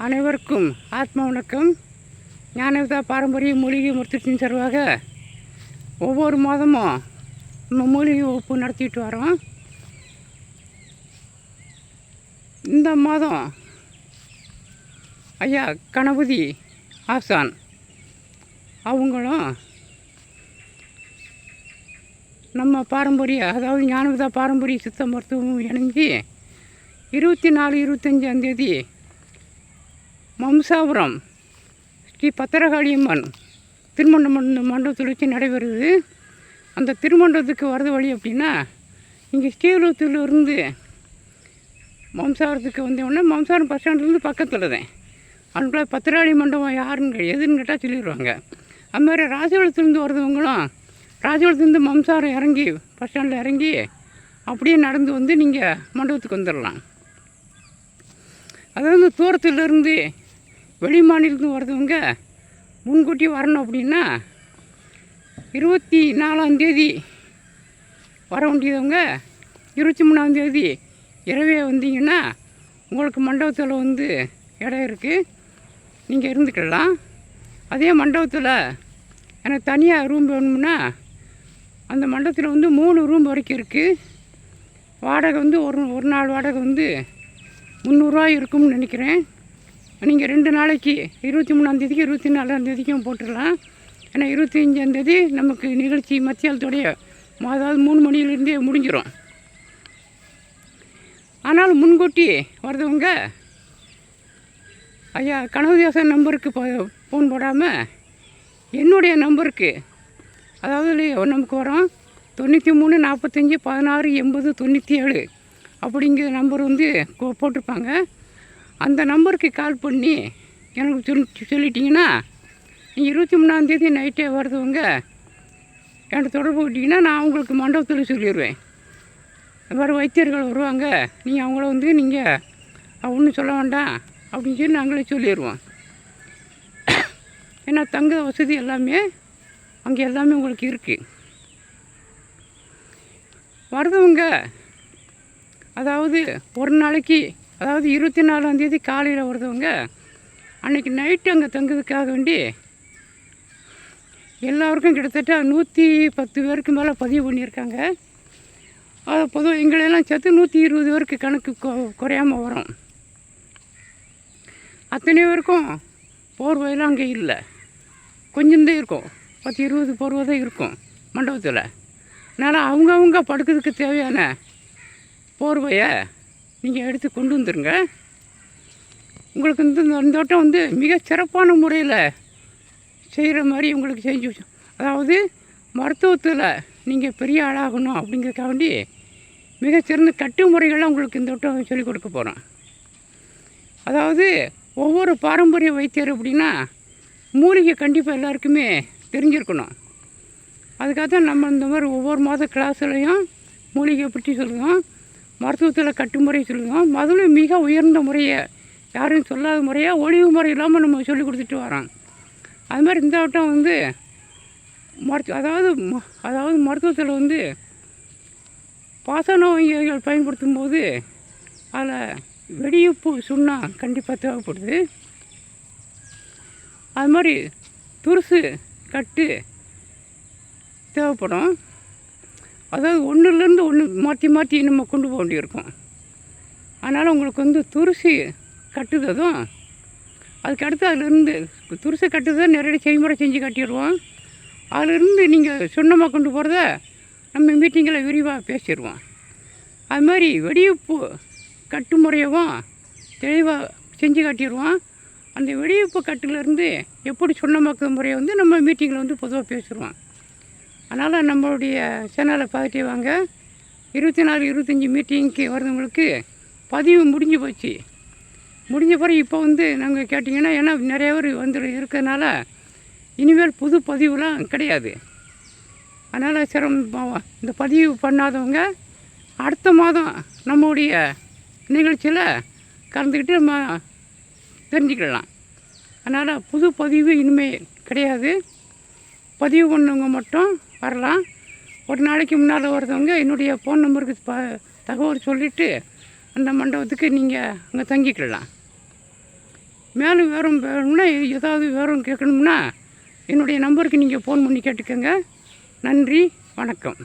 அனைவருக்கும் ஆத்ம வணக்கம். ஞானவிதா பாரம்பரிய மூலிகை மருத்துவத்தின் சார்பாக ஒவ்வொரு மாதமும் நம்ம மூலிகை வகுப்பு நடத்திட்டு வரோம். இந்த மாதம் ஐயா கணபதி ஆசான் அவங்களும் நம்ம பாரம்பரிய, அதாவது ஞானவிதா பாரம்பரிய சித்த மருத்துவமும் இணைஞ்சி 24-25 மம்சாபுரம் ஸ்ரீ பத்திரகாளியம்மன் திருமண மண்டபத்தில் வச்சு நடைபெறுது. அந்த திருமண்டபத்துக்கு வரது வழி அப்படின்னா, இங்கே ஸ்ரீவில்லிபுத்தூர்லேருந்து மம்சாபுரத்துக்கு வந்தோடனே மம்சாபுரம் பஸ் ஸ்டாண்ட்லேருந்து பக்கத்தில் தான். அவங்கள பத்திரகாளி மண்டபம் யாருன்னு எதுன்னு கேட்டால் சொல்லிடுவாங்க. அதுமாதிரி ராஜபாளையத்துலேருந்து வரதுவங்களும் ராஜபாளையத்துலேருந்து மம்சாபுரம் இறங்கி பஸ் ஸ்டாண்டில் இறங்கி அப்படியே நடந்து வந்து நீங்கள் மண்டபத்துக்கு வந்துடலாம். அதாவது தூரத்துலேருந்து வெளி மாநிலத்துக்கு வரதுவங்க முன்கூட்டி வரணும் அப்படின்னா 24 வர வேண்டியவங்க 23 இரவே வந்தீங்கன்னா உங்களுக்கு மண்டபத்தில் வந்து இடம் இருக்குது, நீங்கள் இருந்துக்கலாம். அதே மண்டபத்தில் எனக்கு தனியாக ரூம் வேணும்னா அந்த மண்டபத்தில் வந்து 3 ரூம் வரைக்கும் இருக்குது. வாடகை வந்து ஒரு நாள் வாடகை வந்து 300 ரூபா இருக்கும்னு நினைக்கிறேன். நீங்கள் 2 நாளைக்கு 23 24 போட்டுடலாம். ஏன்னா 25 நமக்கு நிகழ்ச்சி மத்தியாலத்தோடைய அதாவது 3 மணிலேருந்தே முடிஞ்சிடும். ஆனால் முன்கூட்டி வரதவங்க ஐயா கனகதாசன் நம்பருக்கு ஃபோன் போடாமல் என்னுடைய நம்பருக்கு, அதாவது நமக்கு வரோம் 93 45 16 80 97 அப்படிங்கிற நம்பர் வந்து போட்டிருப்பாங்க. அந்த நம்பருக்கு கால் பண்ணி எனக்கு சொல்லிட்டிங்கன்னா, நீங்கள் 23 நைட்டே வரதுவங்க என்கிட்ட தொடர்பு விட்டிங்கன்னா நான் உங்களுக்கு மண்டபத்தில் சொல்லிடுவேன். இந்த மாதிரி வைத்தியர்கள் வருவாங்க, நீங்கள் அவங்கள வந்து நீங்கள் ஒன்றும் சொல்ல வேண்டாம் அப்படின்னு சொல்லி நாங்களே சொல்லிடுவோம். ஏன்னா தங்க வசதி எல்லாமே அங்கே எல்லாமே உங்களுக்கு இருக்குது. வரதுவங்க அதாவது ஒரு நாளைக்கு, அதாவது 24 காலையில் வருதவங்க அன்றைக்கி நைட்டு அங்கே தங்குறதுக்காக வேண்டி எல்லோருக்கும் கிட்டத்தட்ட 110 பேருக்கு மேலே பதிவு பண்ணியிருக்காங்க. அது பொதுவாக எங்களெல்லாம் சேர்த்து 120 பேருக்கு கணக்கு குறையாமல் வரும். அத்தனை பேருக்கும் போர்வையெல்லாம் அங்கே இல்லை, கொஞ்சம்தான் இருக்கும், 10-20 போர்வை தான் இருக்கும் மண்டபத்தில். அதனால் அவங்கவுங்க படுக்கிறதுக்கு தேவையான போர்வையை நீங்கள் எடுத்து கொண்டு வந்துடுங்க. உங்களுக்கு இந்த தோட்டம் வந்து மிக சிறப்பான முறையில் செய்கிற மாதிரி உங்களுக்கு செஞ்சு, அதாவது மருத்துவத்தில் நீங்கள் பெரிய ஆளாகணும் அப்படிங்கிறதுக்காண்டி மிகச்சிறந்த கட்டு முறைகள்லாம் உங்களுக்கு இந்த தோட்டம் சொல்லிக் கொடுக்க போகிறோம். அதாவது ஒவ்வொரு பாரம்பரிய வைத்தியர் அப்படின்னா மூலிகை கண்டிப்பாக எல்லாருக்குமே தெரிஞ்சிருக்கணும். அதுக்காக தான் நம்ம இந்த மாதிரி ஒவ்வொரு மாத கிளாஸ்லையும் மூலிகை பற்றி சொல்லுவோம், மருத்துவத்தில் கட்டுமுறை சொல்லுவோம். அதில் மிக உயர்ந்த முறையை, யாரும் சொல்லாத முறையாக ஒளிவு முறை இல்லாமல் நம்ம சொல்லி கொடுத்துட்டு வரோம். அது மாதிரி இந்த வட்டம் வந்து அதாவது மருத்துவத்தில் வந்து பாசன வங்கிகள் பயன்படுத்தும் போது அதில் வெடியுப்பு சுண்ணாம்பு கண்டிப்பாக தேவைப்படுது. அது மாதிரி துருசு கட்டு தேவைப்படும். அதாவது ஒன்றுலேருந்து ஒன்று மாற்றி நம்ம கொண்டு போக வேண்டியிருக்கும். அதனால் உங்களுக்கு வந்து துருசி கட்டுததும் அதுக்கடுத்து அதிலிருந்து துருசி கட்டுறதை நிறைய செய்முறை செஞ்சு கட்டிடுவோம். அதிலிருந்து நீங்கள் சொன்னமாக கொண்டு போகிறத நம்ம மீட்டிங்கில் விரிவாக பேசிடுவோம். அது மாதிரி வெடியுப்பு கட்டுமுறையவும் தெளிவாக செஞ்சு காட்டிடுவோம். அந்த வெடியுப்பு கட்டுலேருந்து எப்படி சொன்னமாக்குற முறையை வந்து நம்ம மீட்டிங்கில் வந்து பொதுவாக பேசிடுவோம். அதனால் நம்மளுடைய சேனலை பார்த்துட்டே வாங்க. 24-25 மீட்டிங்க்கு வரவங்களுக்கு பதிவு முடிஞ்சு போச்சு. முடிஞ்ச பிறகு இப்போ வந்து நாங்கள் கேட்டிங்கன்னா, ஏன்னா நிறைய பேர் வந்து இருக்கிறதுனால இனிமேல் புது பதிவுலாம் கிடையாது. அதனால் இந்த பதிவு பண்ணாதவங்க அடுத்த மாதம் நம்மளுடைய நிகழ்ச்சியில் கலந்துக்கிட்டு நம்ம தெரிஞ்சுக்கலாம். அதனால் புது பதிவு இனிமேல் கிடையாது. பதிவு பண்ணவங்க மட்டும் வரலாம். ஒரு நாளைக்கு முன்னால் வரதவங்க என்னுடைய ஃபோன் நம்பருக்கு தகவல் சொல்லிவிட்டு அந்த மண்டபத்துக்கு நீங்கள் அங்கே தங்கிக்கலாம். மேலும் வேணும்னா ஏதாவது வேறும் கேட்கணும்னா என்னுடைய நம்பருக்கு நீங்கள் ஃபோன் பண்ணி கேட்டுக்கோங்க. நன்றி, வணக்கம்.